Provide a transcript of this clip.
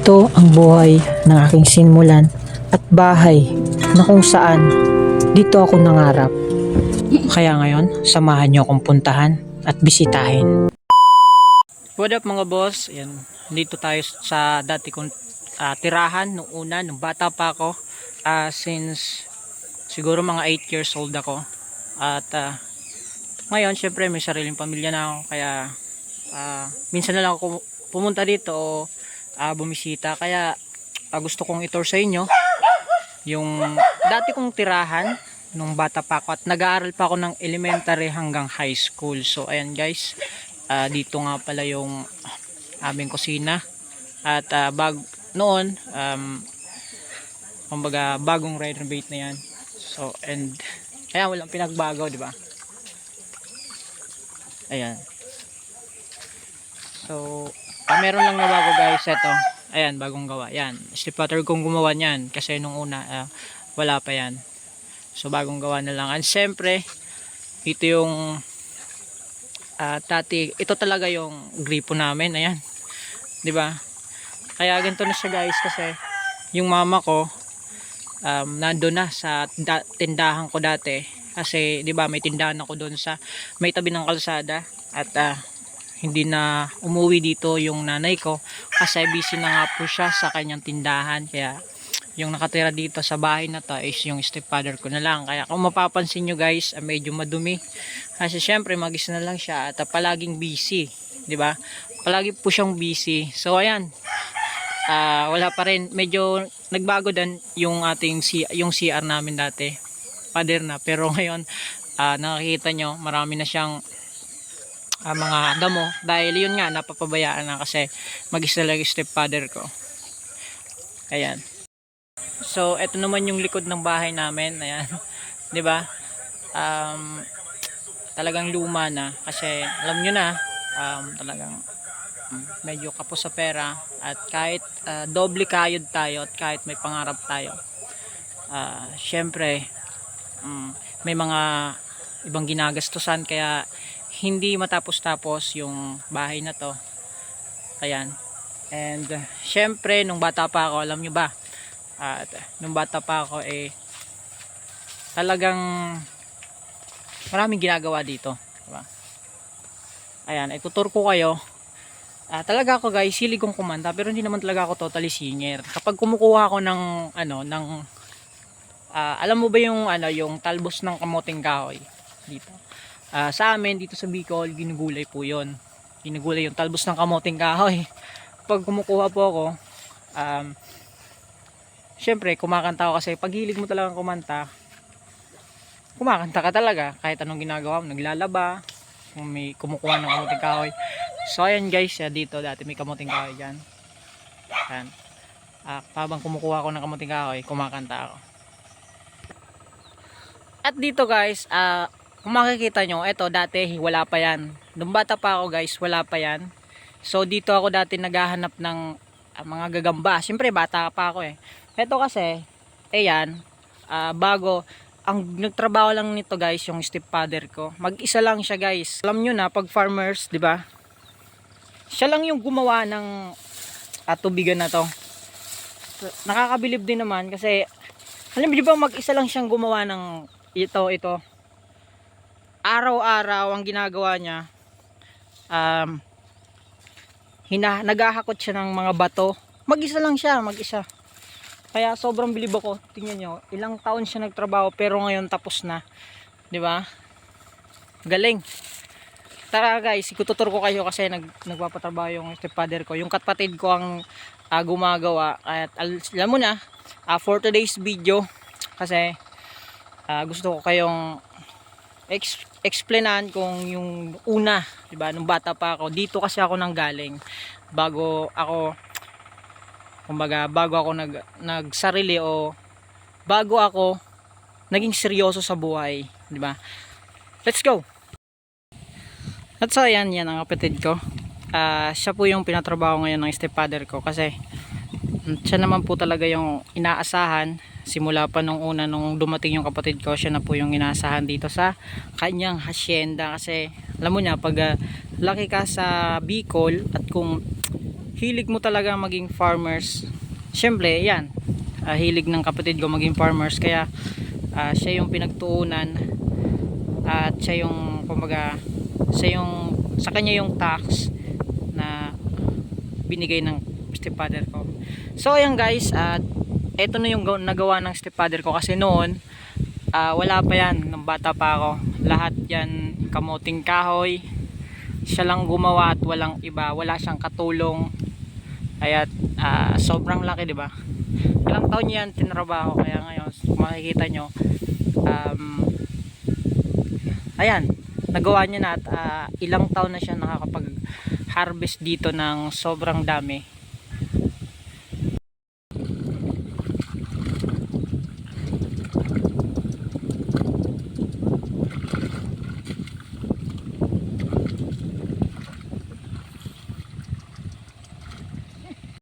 Ito ang buhay ng aking sinmulan at bahay na kung saan dito ako nangarap. Kaya ngayon, samahan niyo akong puntahan at bisitahin. What up mga boss? Ayan, dito tayo sa dati kong tirahan nung una, nung bata pa ako. Since siguro mga 8 years old ako. At ngayon, syempre may sariling pamilya na ako. Kaya minsan na lang ako pumunta dito o bumisita. Kaya gusto kong i-tour sa inyo yung dati kong tirahan nung bata pa ako. At nag-aaral pa ako ng elementary hanggang high school. So ayan guys, dito nga pala yung aming kusina. At noon, kumbaga bagong renovate na yan. So and kaya walang pinagbago, di ba? Ayan. So meron lang na bago guys, ito. Ayan, bagong gawa. Yan, stepfather kong gumawa niyan kasi nung una wala pa yan. So bagong gawa na lang. And syempre ito yung ito talaga yung gripo namin. Ayan, di ba? Kaya ganito na siya guys kasi yung mama ko nandoon na sa tindahan ko dati kasi di ba may tindahan ako doon sa may tabi ng kalsada at hindi na umuwi dito yung nanay ko kasi busy na nga po siya sa kanyang tindahan. Kaya yung nakatira dito sa bahay na to is yung stepfather ko na lang. Kaya kung mapapansin nyo guys, medyo madumi kasi syempre mag-isa na lang siya at palaging busy, di ba? Palagi po siyang busy. So ayan, wala pa rin, medyo nagbago din yung ating yung CR namin dati, pader na, pero ngayon nakikita nyo marami na siyang mga damo dahil yun nga napapabayaan na kasi mag-isa lang yung stepfather ko. Ayan, so eto naman yung likod ng bahay namin. Ayan, di ba? Talagang luma na kasi alam nyo na, talagang medyo kapos sa pera at kahit doble kayod tayo at kahit may pangarap tayo, syempre may mga ibang ginagastusan kaya hindi matapos-tapos yung bahay na to. Ayan, and syempre nung bata pa ako, alam nyo ba, nung bata pa ako talagang maraming ginagawa dito, diba? Ayan, itutur ko kayo. Talaga ako guys, hilig kong kumanta pero hindi naman talaga ako totally singer. Kapag kumukuha ako ng alam mo ba yung yung talbos ng kamoting kahoy dito? Sa amin dito sa Bicol, ginugulay po 'yon. Ginugulay yung talbos ng kamoting kahoy. Pag kumukuha po ako, syempre kumakanta ako kasi pag hilig mo talagang kumanta, kumakanta ka talaga kahit anong ginagawa mo, naglalaba, kung may kumukuha ng kamoting kahoy. So ayan guys, dito dati may kamoting kahoy dyan. Ayan. Habang kumukuha ako ng kamoting kahoy, kumakanta ako. At dito guys, kung makikita nyo, eto dati wala pa yan. Nung bata pa ako guys, wala pa yan. So dito ako dati naghahanap ng mga gagamba. Siyempre bata pa ako Eto kasi, ayan, bago, ang nagtrabaho lang nito guys, yung stepfather ko. Mag-isa lang siya guys. Alam nyo na, pag farmers, di ba? Siya lang yung gumawa ng tubigan na to. Nakakabilib din naman kasi, alam mo di ba mag-isa lang siyang gumawa ng ito. Araw-araw ang ginagawa niya, naghahakot siya ng mga bato. Mag-isa lang siya, mag-isa. Kaya sobrang bilib ako. Tingnan nyo, ilang taon siya nagtrabaho pero ngayon tapos na, di ba? Galing. Tara guys, ikututur ko kayo kasi nagpapatrabaho yung stepfather ko. Yung kapatid ko ang gumagawa. At alam mo na, for today's video kasi gusto ko kayong explainan kung yung una, di ba, nung bata pa ako. Dito kasi ako nanggaling bago ako nagsarili o bago ako naging seryoso sa buhay, di ba? Let's go. At so yan ang kapatid ko. Siya po yung pinatrabaho ngayon ng stepfather ko kasi siya naman po talaga yung inaasahan simula pa nung una nung dumating yung kapatid ko. Siya na po yung inaasahan dito sa kanyang hacienda kasi alam mo na pag laki ka sa Bicol at kung hilig mo talaga maging farmers, syempre yan, hilig ng kapatid ko maging farmers, kaya siya yung pinagtuunan at siya yung kumbaga sa kanya yung tax na binigay ng stepfather ko. So ayan guys, at eto na yung nagawa ng stepfather ko, kasi noon wala pa yan, nung bata pa ako, lahat yan kamuting kahoy, siya lang gumawa at walang iba, wala siyang katulong. Kaya sobrang laki, di ba? Ilang taon niya yan tinrabaho, kaya ngayon kung makikita nyo, ayan, nagawa niya na, at ilang taon na siya nakakapag harvest dito ng sobrang dami.